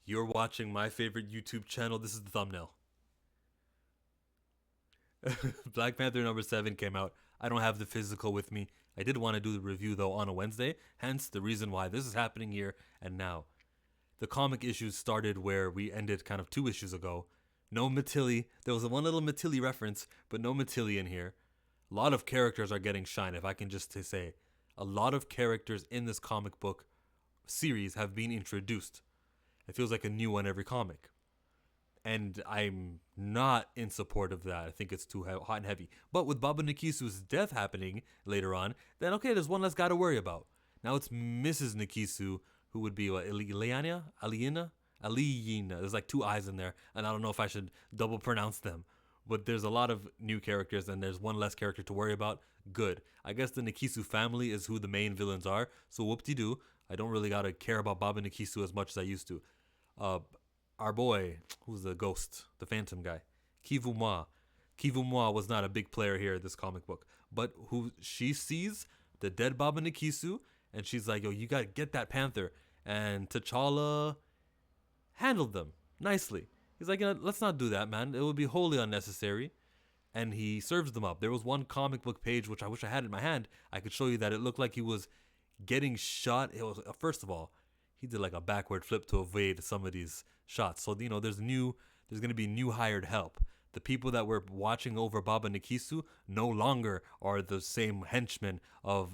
You're watching my favorite YouTube channel. This is the thumbnail. Black Panther number 7 came out. I don't have the physical with me. I did want to do the review though on a Wednesday, hence the reason why this is happening here and now. The comic issues started where we ended kind of 2 issues ago. No Matilli. There was one little Matilli reference, but no Matilli in here. A lot of characters are getting shine, if I can just say. A lot of characters in this comic book series have been introduced. It feels like a new one every comic. And I'm not in support of that. I think it's too hot and heavy. But with Baba Nikisu's death happening later on, then okay, there's one less guy to worry about. Now it's Mrs. Nikisu, who would be what, Ileana? Aliena? Aliena. There's like 2 eyes in there, and I don't know if I should double pronounce them. But there's a lot of new characters, and there's one less character to worry about. Good. I guess the Nikisu family is who the main villains are, so whoop-de-doo. I don't really gotta care about Baba Nikisu as much as I used to. Our boy, who's the ghost, the phantom guy, Kivumwa. Kivumwa was not a big player here in this comic book, but who she sees the dead Baba Nikisu, and she's like, yo, you gotta get that Panther. And T'Challa handled them nicely. He's like, let's not do that, man. It would be wholly unnecessary. And he serves them up. There was one comic book page, which I wish I had in my hand. I could show you that it looked like he was getting shot. It was, first of all, he did like a backward flip to evade some of these shots. So, there's going to be new hired help. The people that were watching over Baba Nikisu no longer are the same henchmen of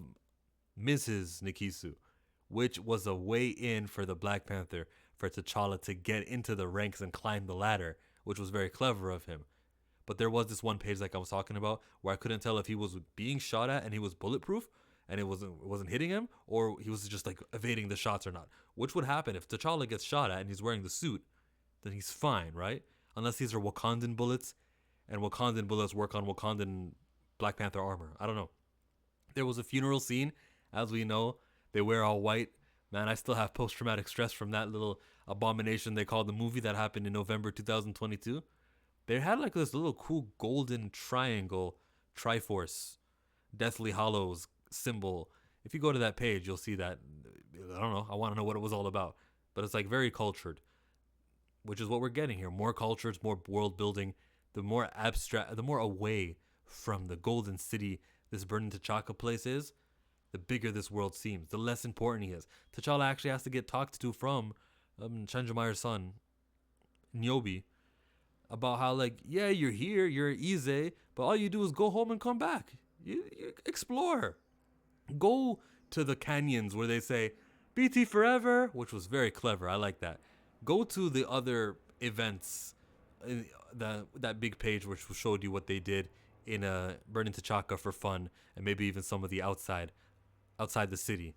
Mrs. Nikisu, which was a way in for the Black Panther, for T'Challa to get into the ranks and climb the ladder, which was very clever of him. But there was this one page like I was talking about where I couldn't tell if he was being shot at and he was bulletproof and it wasn't hitting him, or he was just like evading the shots or not. Which would happen if T'Challa gets shot at and he's wearing the suit, then he's fine, right? Unless these are Wakandan bullets, and Wakandan bullets work on Wakandan Black Panther armor. I don't know. There was a funeral scene, as we know. They wear all white. Man, I still have post-traumatic stress from that little abomination they called the movie that happened in November 2022. They had like this little cool golden triangle Triforce Deathly Hollows symbol. If you go to that page, you'll see that. I don't know. I want to know what it was all about. But it's like very cultured, which is what we're getting here. More cultures, more world building. The more abstract, the more away from the golden city this Burning T'Chaka place is, the bigger this world seems, the less important he is. T'Challa actually has to get talked to from Chandramayer's son, Nyobi, about how, like, yeah, you're here, you're Ize, but all you do is go home and come back. You explore. Go to the canyons where they say, BT forever, which was very clever. I like that. Go to the other events, that big page which showed you what they did in Burning T'Chaka for fun, and maybe even some of the outside the city.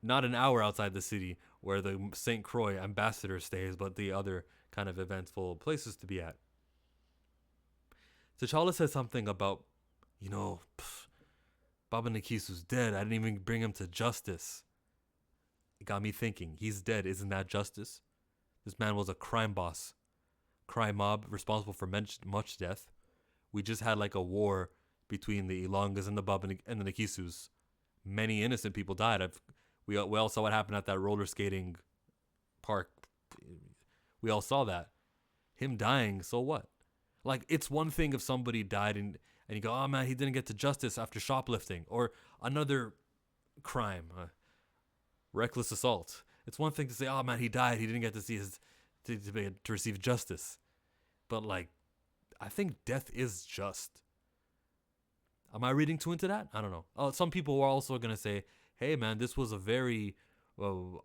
Not an hour outside the city where the St. Croix ambassador stays, but the other kind of eventful places to be at. T'Challa said something about, Baba Nikisu's dead. I didn't even bring him to justice. It got me thinking, he's dead. Isn't that justice? This man was a crime boss, crime mob responsible for much death. We just had like a war between the Ilongas and the Baba and the Nikisus. Many innocent people died. We all saw what happened at that roller skating park. We all saw that. Him dying, so what? Like, it's one thing if somebody died and you go, oh man, he didn't get to justice after shoplifting. Or another crime, reckless assault. It's one thing to say, oh man, he died, he didn't get to see to receive justice. But like, I think death is just. Am I reading too into that? I don't know. Some people are also going to say, hey, man, this was a very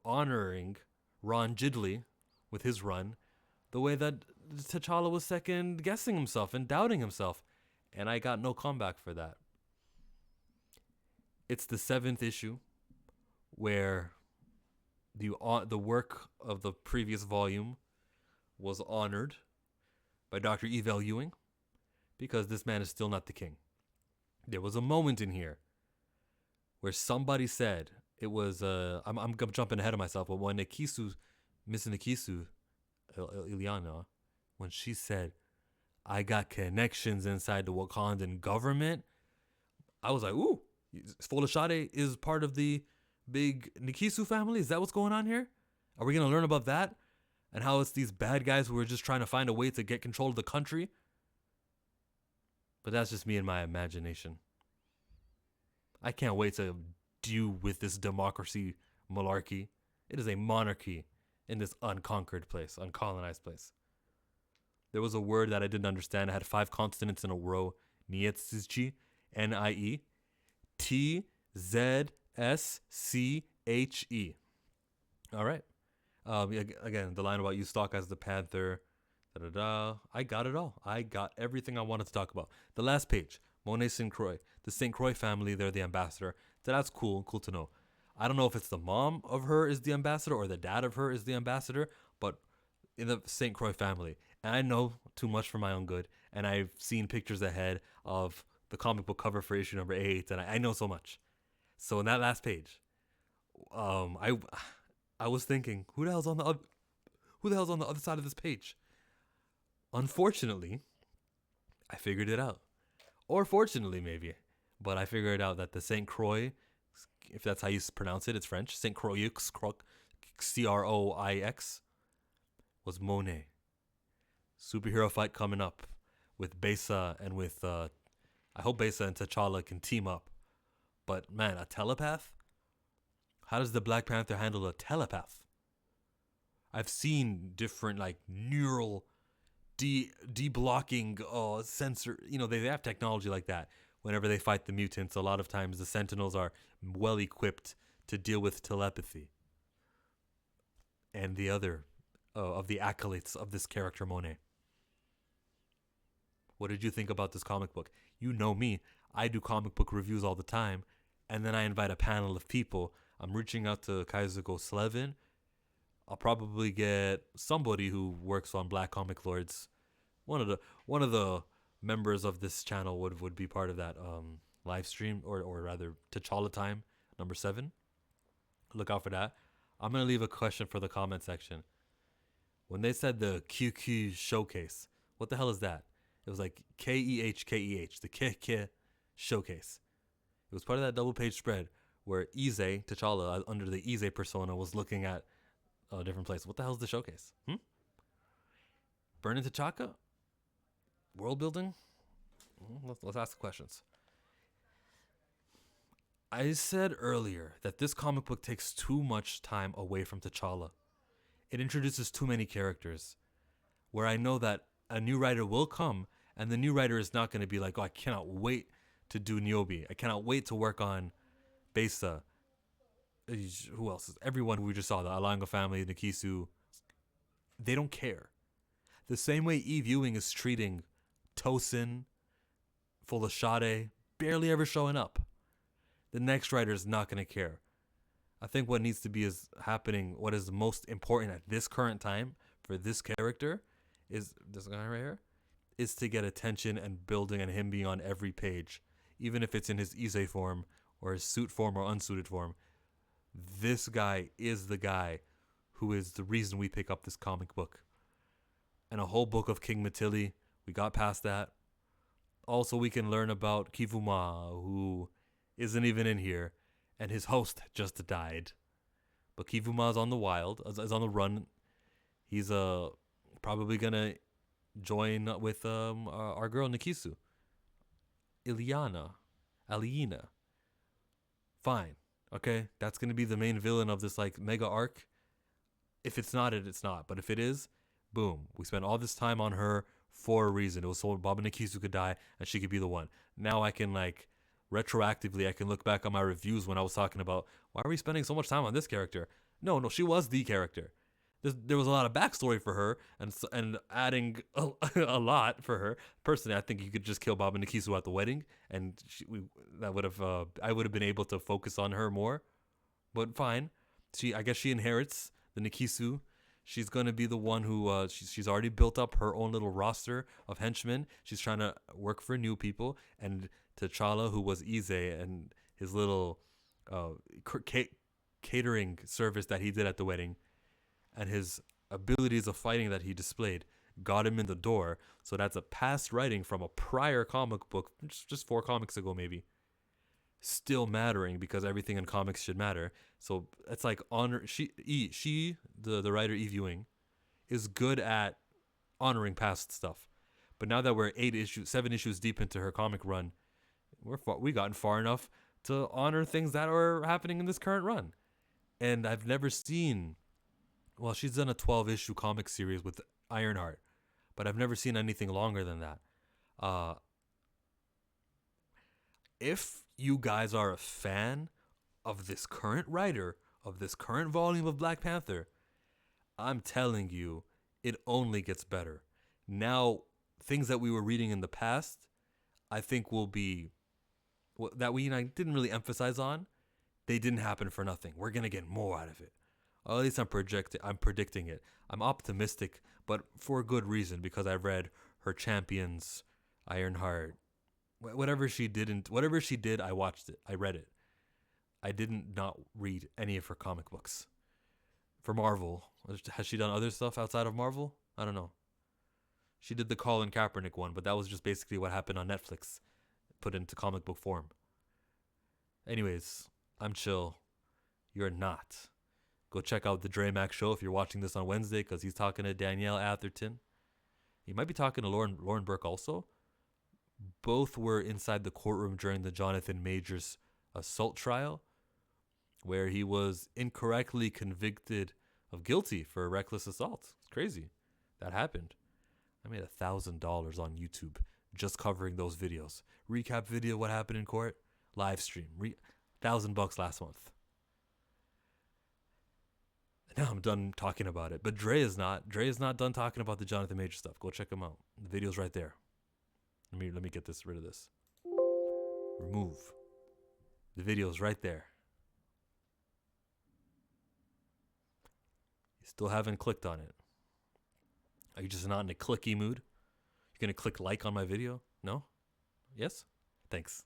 honoring Ron Gidley with his run, the way that T'Challa was second guessing himself and doubting himself. And I got no comeback for that. It's the 7th issue where the work of the previous volume was honored by Dr. Ewing, because this man is still not the king. There was a moment in here where somebody said, it was, I'm jumping ahead of myself, but when Nikisu, Miss Nikisu, Ileana, when she said, I got connections inside the Wakandan government, I was like, ooh, Folashade is part of the big Nikisu family? Is that what's going on here? Are we going to learn about that? and how it's these bad guys who are just trying to find a way to get control of the country. But that's just me and my imagination. I can't wait to deal with this democracy malarkey. It is a monarchy in this unconquered place, uncolonized place. There was a word that I didn't understand. It had 5 consonants in a row. Nietzsche, N-I-E, T-Z-S-C-H-E. All right. Again, the line about you stalk as the Panther. Da-da-da. I got it all. I got everything I wanted to talk about. The last page, Monet St. Croix. The St. Croix family, they're the ambassador. So that's cool. Cool to know. I don't know if it's the mom of her is the ambassador or the dad of her is the ambassador, but in the St. Croix family. And I know too much for my own good. And I've seen pictures ahead of the comic book cover for issue number 8. And I know so much. So in that last page, I was thinking, who the hell's on the other side of this page? Unfortunately, I figured it out. Or fortunately, maybe. But I figured out that the St. Croix, if that's how you pronounce it, it's French. St. Croix, C-R-O-I-X, was Monet. Superhero fight coming up with Besa and with, I hope Besa and T'Challa can team up. But man, a telepath? How does the Black Panther handle a telepath? I've seen different like neural de-blocking sensor. They have technology like that. Whenever they fight the mutants, a lot of times the Sentinels are well equipped to deal with telepathy. And the other of the acolytes of this character, Monet. What did you think about this comic book? You know me. I do comic book reviews all the time. And then I invite a panel of people. I'm reaching out to Kaizuko Slevin. I'll probably get somebody who works on Black Comic Lords. One of the members of this channel would be part of that live stream, or rather T'Challa Time number 7. Look out for that. I'm gonna leave a question for the comment section. When they said the QQ showcase, what the hell is that? It was like KEHKEH, the KK showcase. It was part of that double page spread where Ize, T'Challa, under the Ize persona, was looking at a different place. What the hell is the showcase? Burning T'Chaka? World building? Let's ask the questions. I said earlier that this comic book takes too much time away from T'Challa. It introduces too many characters, where I know that a new writer will come, and the new writer is not going to be like, oh, I cannot wait to do Niobe. I cannot wait to work on Besa. Who else? Everyone who we just saw, the Alanga family, Nikisu. They don't care. The same way Ewing is treating Tosin, Folashade, barely ever showing up. The next writer is not going to care. I think what needs to be is happening, what is most important at this current time for this character, is this guy right here, is to get attention and building and him being on every page. Even if it's in his Ize form or his suit form or unsuited form. This guy is the guy who is the reason we pick up this comic book. And a whole book of King Matili, we got past that. Also, we can learn about Kivuma, who isn't even in here, and his host just died. But Kivuma's on the wild, is on the run. He's probably gonna join with our girl Nikisu. Aliena. Fine. Okay, that's gonna be the main villain of this like mega arc. If it's not it, it's not. But if it is, boom. We spent all this time on her for a reason. It was so Baba Nikisu could die and she could be the one. Now I can retroactively I can look back on my reviews when I was talking about why are we spending so much time on this character? No, she was the character. There was a lot of backstory for her and adding a lot for her. Personally, I think you could just kill Baba Nikisu at the wedding, and I would have been able to focus on her more. But fine, I guess she inherits the Nikisu. She's gonna be the one who she's already built up her own little roster of henchmen. She's trying to work for new people, and T'Challa, who was Ize, and his little catering service that he did at the wedding, and his abilities of fighting that he displayed got him in the door. So that's a past writing from a prior comic book, just 4 comics ago maybe, still mattering because everything in comics should matter. So it's like honor. The writer Ewing is good at honoring past stuff. But now that we're 7 issues deep into her comic run, we gotten far enough to honor things that are happening in this current run. And I've never seen. Well, she's done a 12-issue comic series with Ironheart, but I've never seen anything longer than that. If you guys are a fan of this current writer, of this current volume of Black Panther, I'm telling you, it only gets better. Now, things that we were reading in the past, I think will be, that we didn't really emphasize on, they didn't happen for nothing. We're going to get more out of it. Or at least I'm predicting it. I'm optimistic, but for a good reason, because I've read her Champions, Ironheart, whatever she did, I watched it. I read it. I didn't not read any of her comic books. For Marvel, has she done other stuff outside of Marvel? I don't know. She did the Colin Kaepernick one, but that was just basically what happened on Netflix, put into comic book form. Anyways, I'm chill. You're not. Go check out the Dre Mack show if you're watching this on Wednesday, because he's talking to Danielle Atherton. He might be talking to Lauren Burke also. Both were inside the courtroom during the Jonathan Majors assault trial, where he was incorrectly convicted of guilty for reckless assault. It's crazy. That happened. I made $1,000 on YouTube just covering those videos. Recap video, what happened in court, live stream. $1,000 last month. Now I'm done talking about it. But Dre is not. Dre is not done talking about the Jonathan Major stuff. Go check him out. The video's right there. Let me get rid of this. Remove. The video's right there. You still haven't clicked on it. Are you just not in a clicky mood? You're going to click like on my video? No? Yes? Thanks.